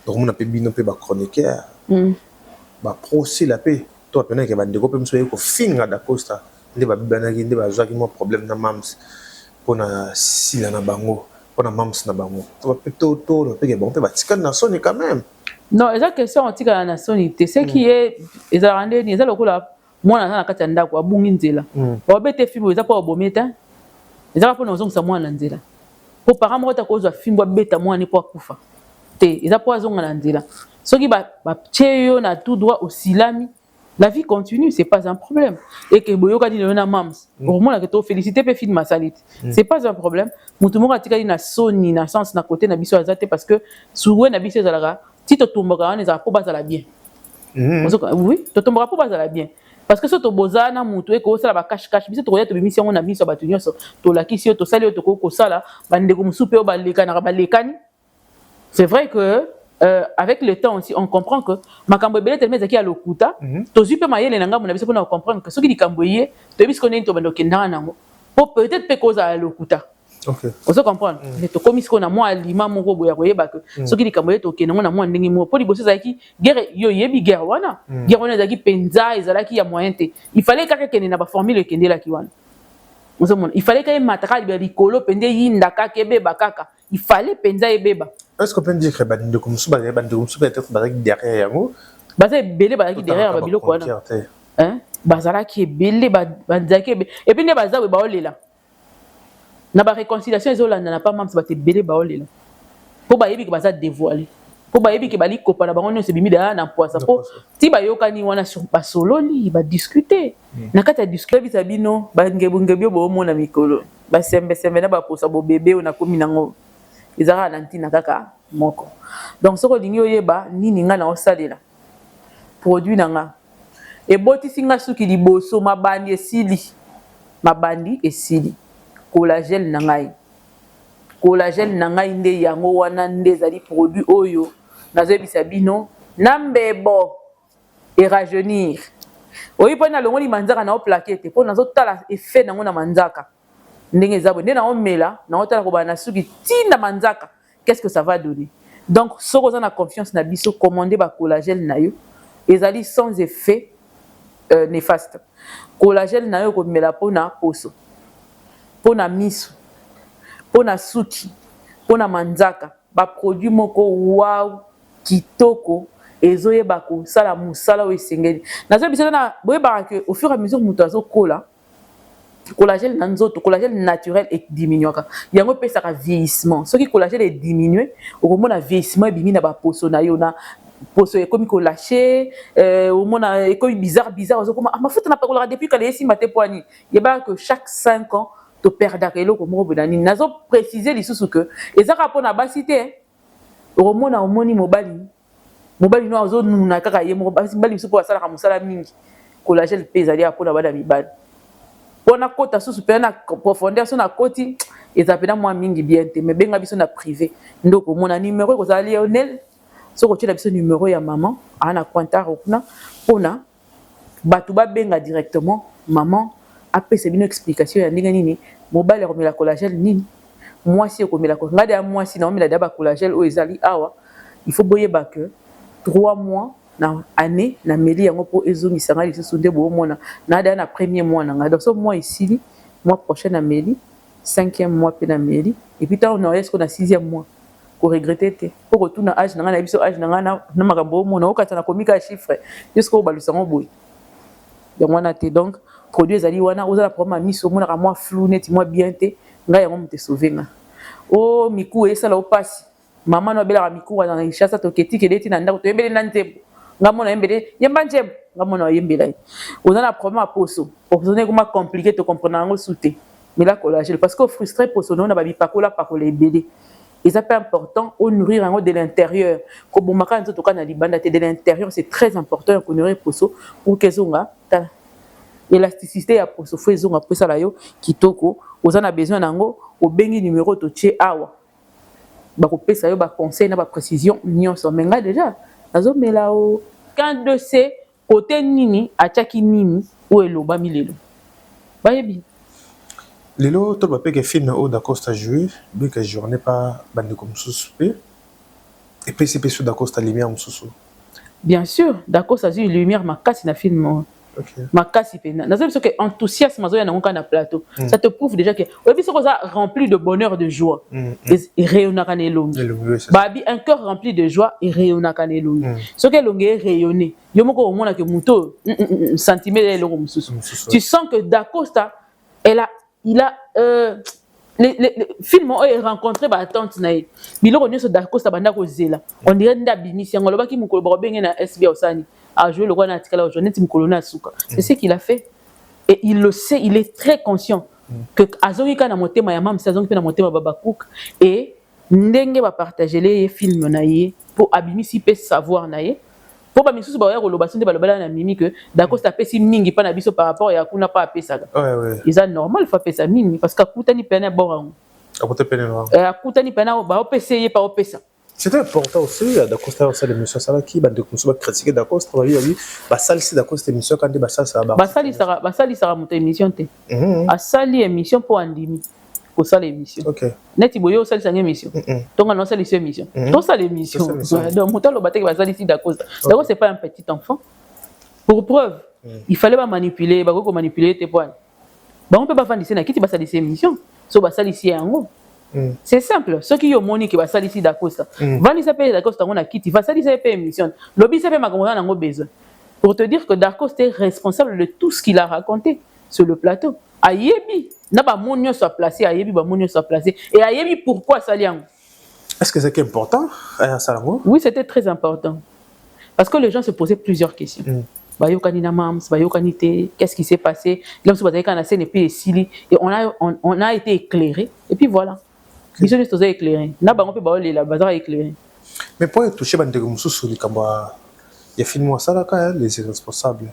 donc on a pu bien chroniqueur, procès la paix. Toi, pendant que tu as des copains qui ont fini à Dacosta, tu as des problèmes dans Mams pour na Sila na Bango. On a Mams na bango. Tu vas plutôt bon, tu vas tirer na Sony quand même. Non, eza question on tika na Sony. Tu sais qui est eza rande ni eza lokola mwana na kati ndako abungi nzela. Ba bete film eza pa obometa. Eza pa na zonga mwana nzela. Po para mo ta kozwa film ba beta mwana po akufa. Te eza po zonga na nzela. Soki ba cheyo na tout droit au silami. La vie continue, c'est pas un problème. Et que Boyoka dit na Mams, au moins que tu féliciter pe film masalite. C'est pas un problème. Mutumo ka tika na Sony na sens na côté na biso azate parce que souwe na biso zalaka, si to tomboka on eza po bazala bien. Oui, to tomboka po bazala bien. Parce que so to bozana mutu e ko sala ba cache biso to koya to bimisi on na biso batu nyonso, to lakisi to sali to ko sala bande ko musupe o baleka na balekani. C'est vrai que avec le temps aussi, on comprend que makambo belé tellement zaki à lokuta, tozu pe mayele nanga mon abiso pour comprendre que ce qui likamboye, to bis connait to bando kendanga nango. Pour peut-être pe cause à lokuta. OK. On se comprend. Mais to komis ko na moi alima moko boya koyeba que ce qui likamboye to kenanga na moi ndenge mo. Pour liboso zaki guerre yo yebi guerre wana. Guerre wana zaki penza ezalaki ya moyen te. Il fallait kaka kene na ba formule kende la kiwana. Il fallait qu'il y ait mataka likolo pende yinda kakebe bakaka. Il fallait penza ebeba. Est-ce qu'on peut dire que bande comme ça peut-être derrière yango? Baza belé bazaki derrière babilo quoi. Hein? Bazala qui est belé bazaki et puis ne baza we baolela. Na ba réconciliation ezolanda na pas même se baté belé baolela. Po ba yebi que baza dévoiler. Po ba yebi que bali kopa na bango nyonso bimi da na poisa po ti ba yokani wana sur ba sololi ba discuter. Na kata discuter bisabino ba ngebungebio bo mona mikolo. Ba sembe na ba posa bo bébé na komi nango. Ezara nantina kaka moko. Donc ce que lingi oyeba nini nga na osalela. Produit nanga. E boti singa suki liboso mabandi esili. Mabandi esili. Collagène nangai. Collagène nangai nde yango wana nde zali produit oyo nazebisa bino nambebo et rajeunir. Oyi pona longoli manzaka na o plaquette po nazo tala effet nango na manzaka. Ndenge zabo nde na omela na otala ko bana suki tinda manzaka. Qu'est-ce que ça va donner? Donc ce qu'on a confiance na biso commander ba collagène na yo ezali sans effet néfaste. Collagène na yo ko mela pona poso, pona miso, pona suki, pona manzaka, ba produit moko wow kitoko ezoyeba ko sala musala o esengeli. Nazo biso na boyeba que au fur et à mesure muto azo kola collagène na nzoto, collagène naturel est diminué. Il y a un peu ça vieillissement. Ce qui collagène est diminué, au moment où vieillissement est bimina ba poso na yo na poso est comme lâché, au moment est comme bizarre, comme ma faute n'a pas collagène depuis qu'elle est ici maté poignet. Il y a que chaque 5 ans tu perds d'arrelo comme robodani. Nazo préciser les sous que et ça rapport na basité au moment où moni mobali no azo na kaka ye mobali so pour sala ka musala mingi collagène pèse ali apona bada mibali. On a côté sous super na profondeur sur na côté et ça peut moi mingi bien te mais benga biso na privé ndoko mon numéro ko za Lionel so ko tila biso numéro ya maman ana contact okuna pona batu ba benga directement maman après c'est une explication ya ndinga nini mobile ko mela collagène nini moi si ko mela ko ngade ya moi si na mela daba collagène o ezali awa il faut boyer ba que 3 mois na année na meli yango po ezongisa ngali lisusu nde bo mona na da na premier mois na nga donc so mois ici mois prochain na meli 5e mois pe na meli et puis tant on est qu'on a 6e mois ko regretter te pour retourner âge na nga na biso âge na nga na makambo mona okata na komika chiffre jusqu'au balusango boy ya mwana te donc produit ezali wana oza la problème miso mona ka moi flou net moi bien te nga yango mte sauver nga o miku esala opasi maman no bela miku wana na chassa to ketike deti na ndako to ebele na ntembo ngamona yembele yemba njem ngamona yembela on a la problème à poso ne comment compliqué te comprendre ngo souté mais la collagène parce que frustré poso on a babi pakola pakola ebele et ça c'est important on nourrir en de l'intérieur ko bomaka nzoto kana libanda te de l'intérieur c'est très important qu'on nourrir poso pour que zonga ta élasticité ya poso faut zonga pesa la yo kitoko on a besoin nango au bengi numéro to tie awa ba ko pesa yo ba conseil na ba précision nyonso menga déjà azomela o quand de ces côté nini achaki nini ou eloba milelo bayebi lelo to ba peke film o d'Acosta joué bien que journée pas bande comme suspect et puis c'est sûr d'Acosta lumière mususu bien sûr d'Acosta a eu lumière makasi na film okay makasi pena na ça que enthousiasme azoya na ngonga na plateau ça te prouve déjà que obi soko za rempli de bonheur de joie et rayonnaka na elongi babi un cœur rempli de joie et rayonnaka na elongi ce que elongi rayonner yo moko omona que muto sentiment elongo mususu tu sens que d'Acosta il a les films ont rencontré ba tante na ye biloko nyoso d'Acosta banda ko zela on dirait ndabimisi ngolo baki mukolo ba benge na SB Osani a joué le roi natikala aujourd'hui timkolona suka c'est ce qu'il a fait et il le sait il est très conscient que azongi kana motema ya mam azongi pe na motema baba cook et ndenge ba partager les films na ye pour abimisi pe savoir na ye pour ba misusu ba ya ko loba sinde ba lobala na mimi que d'Acosta pesi mingi pa na biso par rapport ya kuna pa pesa ouais ils a normal fa pesa mingi parce que akutani pena borango akutani pena ba opese pa opesa. C'était important aussi d'Acosta aussi l'émission ça qui bande comme ça critiquer d'Acosta oui bah ça ici d'Acosta émission quand bah ça sera mon émission te a sali émission pour andimi pour ça l'émission OK neti boyo sali sang émission donc on sali cette émission tout ça l'émission donc moto lo batek ba sali ici d'Acosta d'abord c'est pas un petit enfant pour preuve il fallait pas manipuler ba ko manipuler tes points ba on peut pas vendre ici na kiti ba sali cette émission so ba sali ici yango. C'est simple. Ceux qui ont moni qui va salir ici d'Acosta. Vani s'appelle d'Acosta on a quitté. Va salir cette émission. Lobby s'appelle Magamona n'ango besoin. Pour te dire que d'Acosta est responsable de tout ce qu'il a raconté sur le plateau. Ayebi n'a pas monio soit placé. Ayebi ba monio soit placé. Et Ayebi pourquoi saliang? Est-ce que c'est important à Salango? Oui, c'était très important. Parce que les gens se posaient plusieurs questions. Bayokani na mams, bayokani te, qu'est-ce qui s'est passé? L'homme se basait quand la scène et puis Sili et on a été éclairé et puis voilà. Ils sont tous éclairés. N'a pas on peut parler la bazar éclairé. Mais pour toucher bande de mususu li kamba ya film ça là quand les responsables.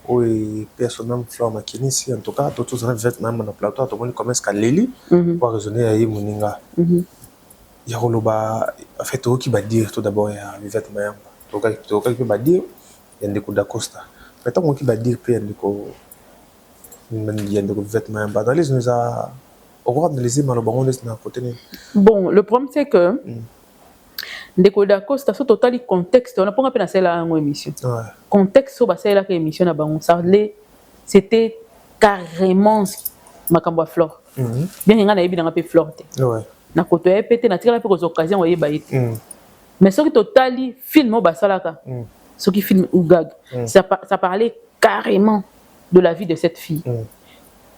Oui, personnel Fleur Makini si en tout cas tous on a fait même na plateau tout le monde commence qu'à leli pour raisonner à muninga. Ya roloba en fait qui va dire tout d'abord ya Vivette Mayamba. To qui va dire il y a des coups d'Acosta. Mais tant qui va dire puis il y a des Vivette Mayamba dans les nous a bon, le problème c'est que ndeko d'Acosta so totali contexte on a pas peine celle en émission contexte so ba celle la émission na bango ça c'était carrément makambo à flore bien nga na yebi na pe flore na koto ya pété na tika pe ko occasion wa yeba ite mais ce qui totali film ba salaka ce qui film ou gag ça parlait carrément de la vie de cette fille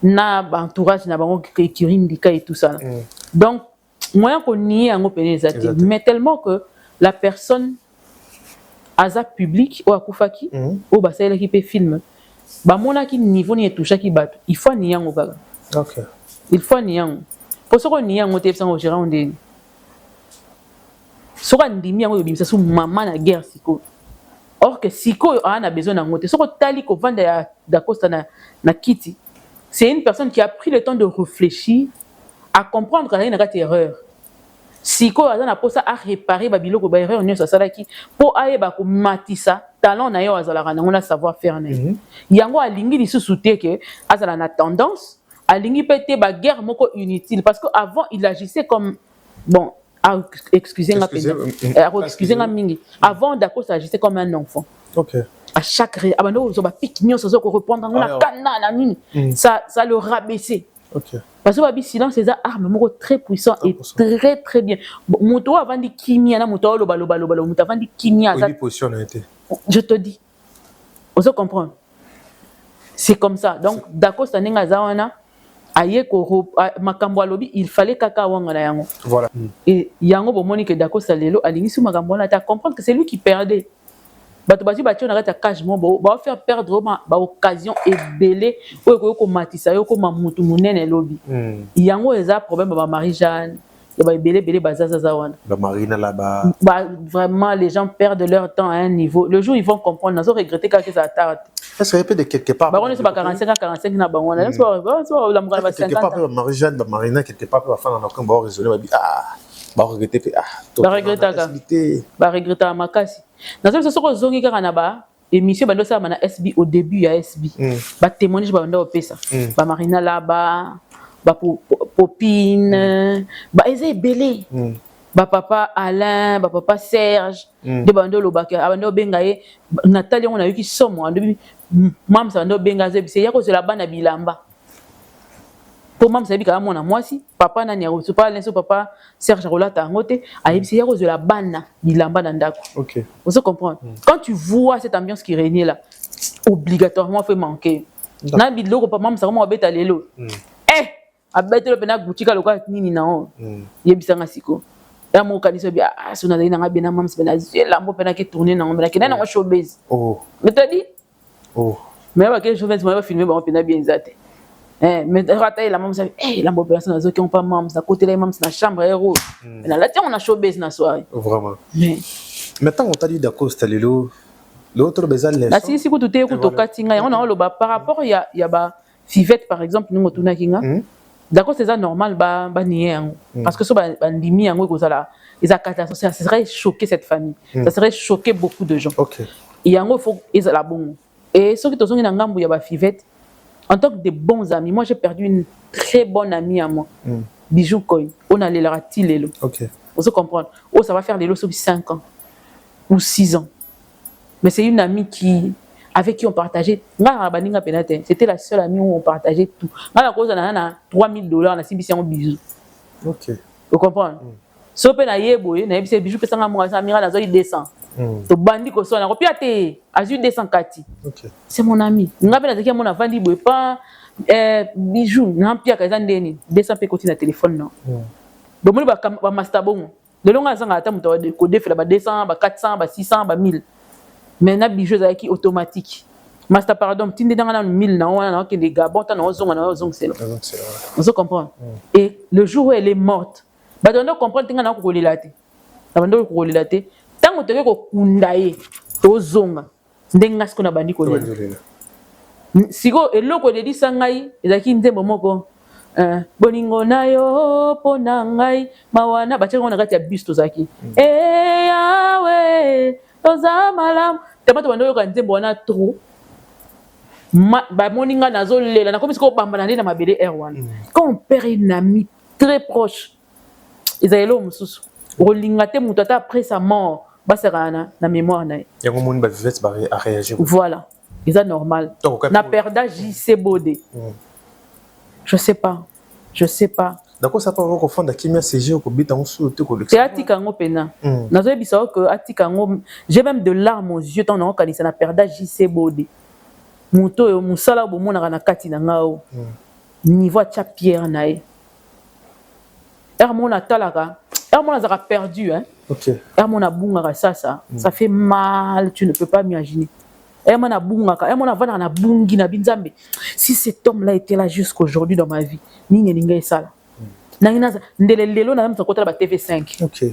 na entourage na bango qui rindika et tout ça donc moyen qu'on nie en opérer mais tellement que la personne aza public ou akufaki ou ba ça qui peut film ba mona ki niveau ni toucha ki bato il faut nier en gaga OK il faut nier pour ce qu'on nier en te sans gérant de so ka ndimi yango yobimisa su maman na guerre siko or que siko a besoin na ngote so ko tali ko vanda ya d'Acosta na kiti c'est une personne qui a pris le temps de réfléchir à comprendre qu'il y a une erreur siko azana posa a réparer ba biloko ba erreur nyonso salaki po ayeba ko matisa talent na yo azala na ngona savoir faire na yango alingi lisusu te que azala na tendance alingi pété ba guerre moko inutile parce que avant il agissait comme bon excusez-moi mingi avant d'Acosta agissait comme un enfant OK à chaque abando zo ba pique nyonso zo ko répondre ngona kana na nini ça le rabaisser OK parce que babi silence c'est une arme moko très puissant et très très bien moto avant di kimia na moto loba moto avant di kimia ça position a été je te dis on se comprend c'est comme ça donc d'Acosta ninga zawana aye ko makambo alobi il fallait kaka wanga na yango voilà et yango bomoni que d'Acosta lelo alingi su makambo na ta comprendre que c'est lui qui perdait bato basi bati on arrête à cage mo ba faire perdre ba occasion ebele o ko matisa yo ko mamutu munene lobi yango eza problème ba Marie-Jeanne ya ba ebele bazaza wana ba Marina là-bas vraiment les gens perdent leur temps à un niveau le jour ils vont comprendre ils vont regretter quand ça tarde est-ce que de quelque part ba on est pas 45 na bango na so la mugala ba 50 quelque part Marie-Jeanne ba Marina quelque part ba fana na ba raisonner ba regretter ba regretter makasi na ça soko zongi kaka na ba émission bando ça na SB au début ya SB ba témoignage ba bando pesa ba Marina là-bas ba Popine ba eza belé ba papa Alain ba papa Serge de bando lobaka bando benga ye Nathalie on a eu qui somme ando mam ça bando benga c'est ya ko la bana bilamba pour mam sabi ka mona mwasi papa na nya so pas lenso papa Serge Rolata ngote ayebisi ya ko la bana bilamba na ndako OK on se comprend quand tu vois cette ambiance qui régnait là obligatoirement fait manquer na biloko papa mam ça comment abeta lelo abeta le pena boutique loka nini na on yebisa ngasiko ya mo kaniso bi so na ina ngabe na mam sena zela mo pena ke tourner na ngomela ke na showbiz mais t'as dit mais ba ke showbiz mo ba filmer ba pena bien zate mais rata la mam ça la population na zo qui ont pas mam ça côté la mam na chambre héros na la on a showbiz na soirée vraiment mais maintenant on t'a dit d'Acosta lelo l'autre bezal les la si ko tout ko to katinga on a lo ba par rapport il y a ba Fivette par exemple nous motuna kinga d'accord c'est ça normal ba nier parce que so ba ndimi yango ko sala ils a catastrophe ça serait choquer cette famille ça serait choquer beaucoup de gens OK et yango faut ils la bon et ceux qui to songi na ngambu ya ba Fivette en tant que de bons amis moi j'ai perdu une très bonne amie à moi Bijou Koy on a lelera tilelo OK on se comprendre ça va faire lelo sur 5 ans ou 6 ans mais c'est une amie avec qui on partageait c'était la seule amie où on partageait tout la cause on a $3,000 na sibisi en bijou OK vous comprenez so pe na yebo na yebisi bijou pesa nga moi ça mira na zo 200 to bandi ko so na kopia te azu 240 OK c'est mon ami ngabe na zaki mona vandi boy pas bijou na pia ka zandeni 200 pe koti na téléphone non donc moi ba master bon le longa zanga ata muto de ko defela ba 200 ba 400 ba 600 ba 1000 mais na bijou qui automatique master pardon tinde dans 1000 na que les gabon ta na zong c'est là on se comprend et le jour où elle est morte ba dondo comprendre tinga na ko lelate na bando ko lelate tango teke ko kundaye to zonga ndenga siko na bandi ko lela siko eloko de disangai ezaki nzembo moko boningo nayo pona ngai mawana ba tshaka na kati ya bus to zaki yawe toza malam temato bando yoka nzembo wana trop ba moninga nazolela na komisi ko bamba na mabele R1 quand on perd une amie très proche ils avaient l'homme mususu rolingate mutata après sa mort basera na mémoire na yango moni ba vivete ba réagir voilà c'est normal na perda JC Bodé je sais pas d'accord ça pas ko fanda kimia CG ko bita musu te ko c'est atika ngo pena nazo bisa que atika ngo j'ai même de larmes aux yeux tant na kanisa na perda JC Bodé muto yo musala bo mona na kati na ngao niveau cha pierre nae Hermon a talaka Hermon a perdu hein OK Hermon a bungaka ça fait mal tu ne peux pas m'imaginer Hermon a bungaka Hermon a vana na bungi na binzambe si cet homme là était là jusqu'aujourd'hui dans ma vie nini ninga sala nangina ndele lelo na mtoko tala ba TV5 OK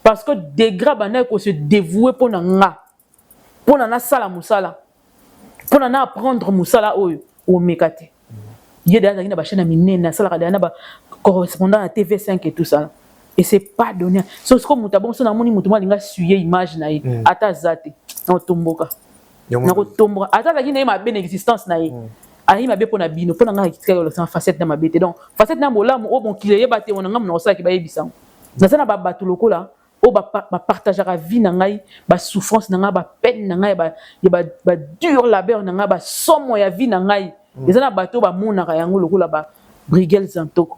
parce que des gras bana ko se dévouer pour na sala musala pour na apprendre musala oyo o mekate yeda na ba chaîne minena sala ka na ba correspondant à TV5 et tout ça et c'est pas donné so comme mutabon so na moni mutuma linga suyer image na ye ata zate na tomboka na ko tomboka ata la na ma ben existence na ye ayi ma be pona bino pona nga kitika le facette na ma bete donc facette na molamu o bon kileye bate on nga na osala ki ba yebisa na sana ba batu lokola o ba partager vie na ngai ba souffrance na nga ba peine na ngai ba dur labeur na nga ba somo ya vie na ngai ezana bato ba monaka yango lokola ba Brigel Zantoko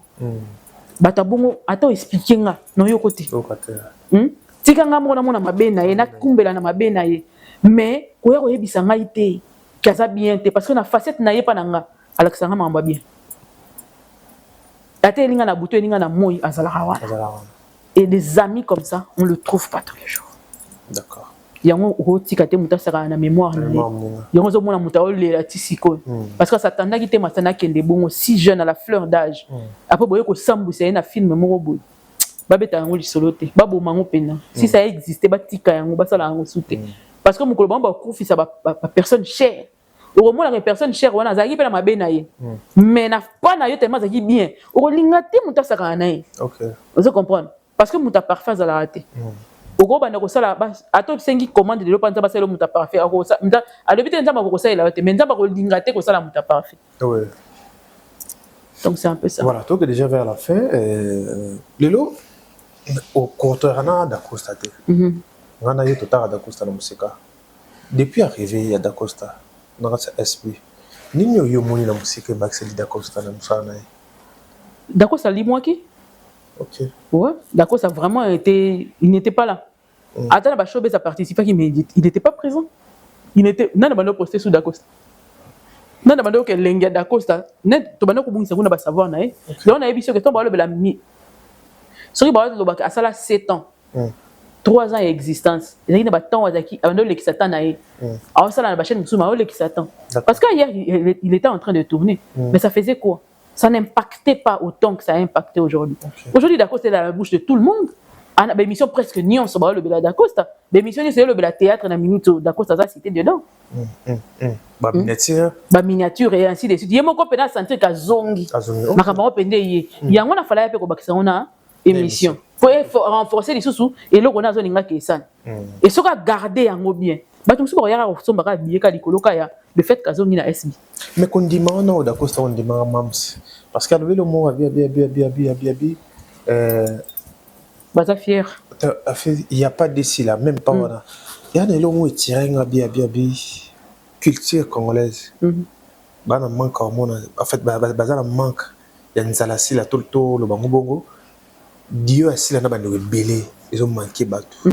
bata bongo ata expliquer nga no yo côté tika nga mona mabe na ye na kumbela na mabe na ye mais ko ya ko yebisa ngai te kaza bien te parce que na facette na ye pa na nga alexanga mamba bien ata elinga na buto elinga na moi azala hawa et des amis comme ça on le trouve pas tous les jours d'accord yango otika te muta sera na mémoire na yango zo mona muta olela tisiko parce que s'attendait ki te matana kende bongo si jeune à la fleur d'âge après boye ko sambousa na film moko boy babeta yango lisolo te babo mango pena si ça existait batika yango basala yango soute parce que mukolo bamba kufisa ba personne chère au moins la personne chère wana zaki pe na mabe na ye mais na pas na yo tellement zaki bien o lingate muta saka na ye OK vous comprenez parce que muta parfait za la raté oko bana ko sala ato sengi commande de lo panza baselo muta parfait ako sa mta alobite nzamba ko sala te mais nzamba ko lingate ko sala muta parfait ouais donc c'est un peu ça voilà donc déjà vers la fin lelo au compteur na da Costa te ngana yo totara da Costa na musika depuis arrivé ya da Costa na sa SP nini yo moni na musika ba accès da Costa na musana da Costa limoi qui OK ouais d'accord ça vraiment été il n'était pas là attends ba Showbiz a participé mais il n'était pas présent il était nana bando posté sous Dacosta nana bando que lenga Dacosta net to bando ko bungisa kuna ba savoir na e donc na ebiso que to ba lo bela mi so ki ba lo ba asala 7 ans 3 ans d'existence il na ba temps wazaki bando le kisatan na e a sala na ba chaîne musuma o le kisatan parce que hier il était en train de tourner mais ça faisait quoi ça n'impactait pas autant que ça a impacté aujourd'hui. Okay. Aujourd'hui, Dacosta est dans la bouche de tout le monde. On a l'émission presque nion sur le Bela Dacosta. L'émission c'est le Bela théâtre dans minute Dacosta ça c'était dedans. Miniature et ainsi de suite. Yemo ko pena sentir ka zongi. Makamba pende yi. Yango na fala pe ko bakisa ona émission. Faut renforcer les sous et le on a zoninga kesan. Et so ka garder yango bien. Ba tumsu ko yara ko somba ka biye ka likolo ka ya le fait ka zongi na SB. Mais qu'on dit non Dacosta on dit mams parce qu'à le mot bien baza fier il y a pas d'ici là même pas voilà il y a des mots tiré bien culture congolaise bana manque en fait bazana manque il y a nzala si la tout le bango bongo Dieu a si la na bande belé ils ont manqué bateau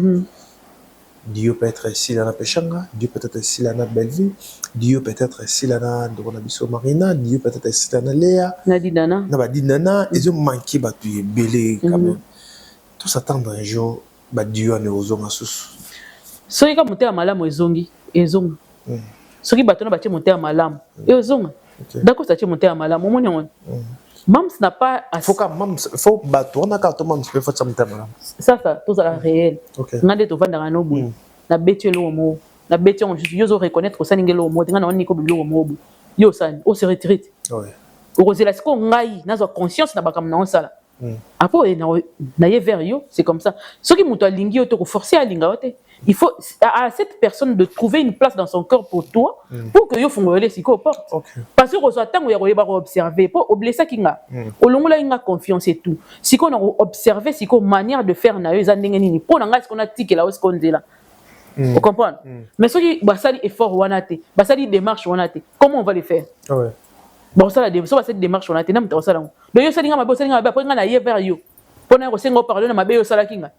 Dieu peut être ici là na Pechanga, Dieu peut être ici là na Belleville, Dieu peut être ici là na Donabiso Marina, Dieu peut être ici là na Léa, Nadidana. Na Badinana, ils ont manqué batu belé quand même. Tout s'attendre un jour ba Dieu en ozonga sous. Soki ka moteur malamu ezongi, ezonga. Soki bato na batie moteur malamu, ezonga. D'accord, ça tie moteur malamu, omoni on. Mams n'a pas faut bateau on a carte mams peut faire ça ça tout ça réel ngande to vanda ngano bu na betio lo mo na betio on juste yo reconnaître ko saninge lo mo ngana on ko bilo mo bu yo san o se retraite ouais o ko zela sko ngai na zo conscience na bakam na on sala après na ye vers yo c'est comme ça ce qui muto alingi yo to ko forcer alinga ote Il faut à cette personne de trouver une place dans son cœur pour toi, pour que yo fongole siko porte. Parce que reçoit tant où y a observer, pour blesser kinga. Au long là il a confiance et tout. Si qu'on a observé, si qu'on manière de faire na yo zandenge nini. Pour nanga ce qu'on a tiqué là, ce qu'on dit là. Vous comprenez? Mais ce qui basali effort wanate, basali démarche wanate. Comment on va le faire? Bon ça la démarche, cette démarche wanate na mta ça là. Donc yo salinga mabe, après nga na ye vers yo. Pour na resengo parler na mabe yo sala kinga.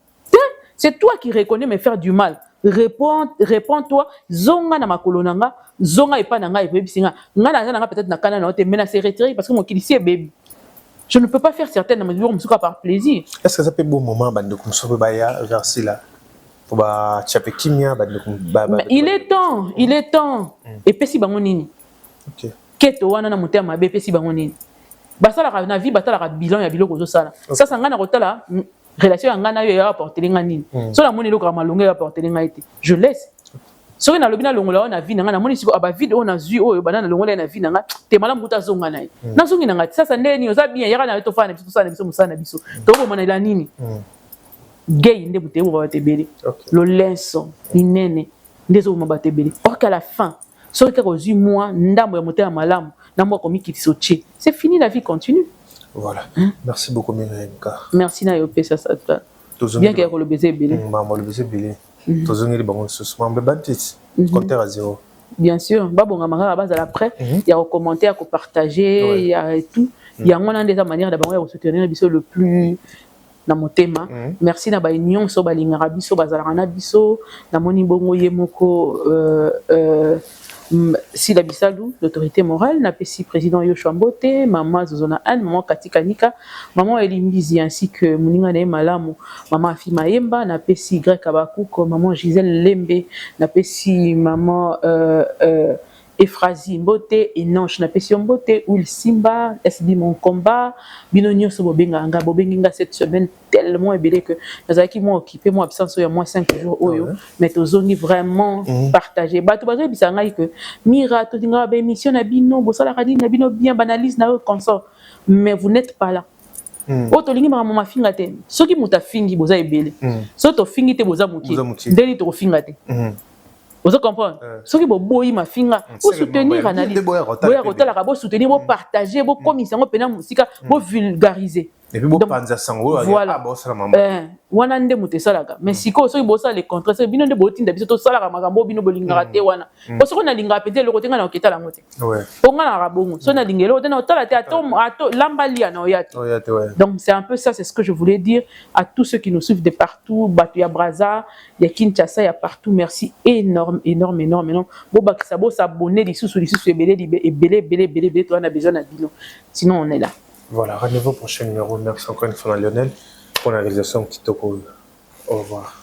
C'est toi qui reconnais me faire du mal. Réponds-toi. Zonga na makolonanga, zonga et pas nanga et baby singa. Nga na peut-être na kana na te menacer retirer parce que mon kilisi est baby. Je ne peux pas faire certaines mesures musuka par plaisir. Est-ce que ça peut bon moment bande comme ça baya verser là? Pour ba chape kimia bande comme il est temps. Et pesi bango nini. OK. Keto wana na moteur mabe pesi bango nini. Basala na vie batala bilan ya biloko zo sala. Ça sanga na kotala relation ngana yo ya apporter ngani so la moni lo ka malonga ya apporter ngati je laisse so na lobina longola na vie ngana moni siko aba vide on a zui oyo banana longola na vie ngana te malamu kuta zonga na na zongi ngati sasa ndeni oza bien yaka na to fana biso sana biso musana biso to bo mona la nini gay nde bute bo ba tebele lo lenso inene ndezo mo ba tebele or qu'à la fin so ka ko zui moi ndambo ya moteur malamu na moi komi kitisoche c'est fini, la vie continue. Voilà. Merci beaucoup, Mirenka. Merci, Nayope, ça. Bien qu'il y ait le baiser belé. Maman, le baiser belé. Tous les bons sous mon bébé, compteur à zéro. Bien sûr. Babon, à base à l'après, il y a commenter, à partager, il y a tout. Il y a une des manières d'abord de soutenir le plus dans mon thème. Merci, Naba Union, Soba Lingarabiso, Bazarana Biso, Namoni Bongo Yemoko. Si la Bissalou, l'autorité morale, n'a pas si président Yoshua Mbote, maman Zozona Anne, maman Katika Nika, maman Elimbizi ainsi que Mouninga Ne Malamu, maman Afi Mayemba, n'a pas si Greg Kabakou, maman Gisèle Lembe, n'a pas si maman Efrazi Mbote, et Nanche n'a pas si Mbote, Will Simba, SB Mon Combat, Binonio Sobobenga, Anga Bobenga cette semaine tellement ébélé que nous avons qui m'ont occupé, moi absence il y a moins 5 jours, mais aux zones vraiment partagé. Bah tout basé bisanga que Mira tout dinga ba émission na bino, bosala radine na bino bien banalise na consort, mais vous n'êtes pas là. Auto lingi ma mama finga te. Soki muta fingi boza ébélé. Soto fingi te boza muki. Deli to finga te. Vous comprenez? Ce qui est beau, il m'a fait soutenir analyse. Vous soutenir, vous partager, vous commissaire, vous pénal musique, vous vulgariser. Et puis vous pensez à ça, voilà. Wana nde mute salaka. Mais si ko so bossa les contrats, c'est bino nde botinda biso to salaka makambo bino bolingara te wana. Parce qu'on a linga pété le côté ngana oketa la moté. Ouais. On a rabongo. So na lingelo te na tala te ato lambalia na oyate. Donc c'est un peu ça, c'est ce que je voulais dire à tous ceux qui nous suivent de partout, Batuya Braza, il y a Kinshasa, il y a partout. Merci énorme. Boba qui sabo s'abonner les sous belé toi on a besoin de bino. Sinon on est là. Voilà, rendez-vous au prochain numéro. Merci encore une fois à Lionel pour la réalisation de Kitoko. Au revoir.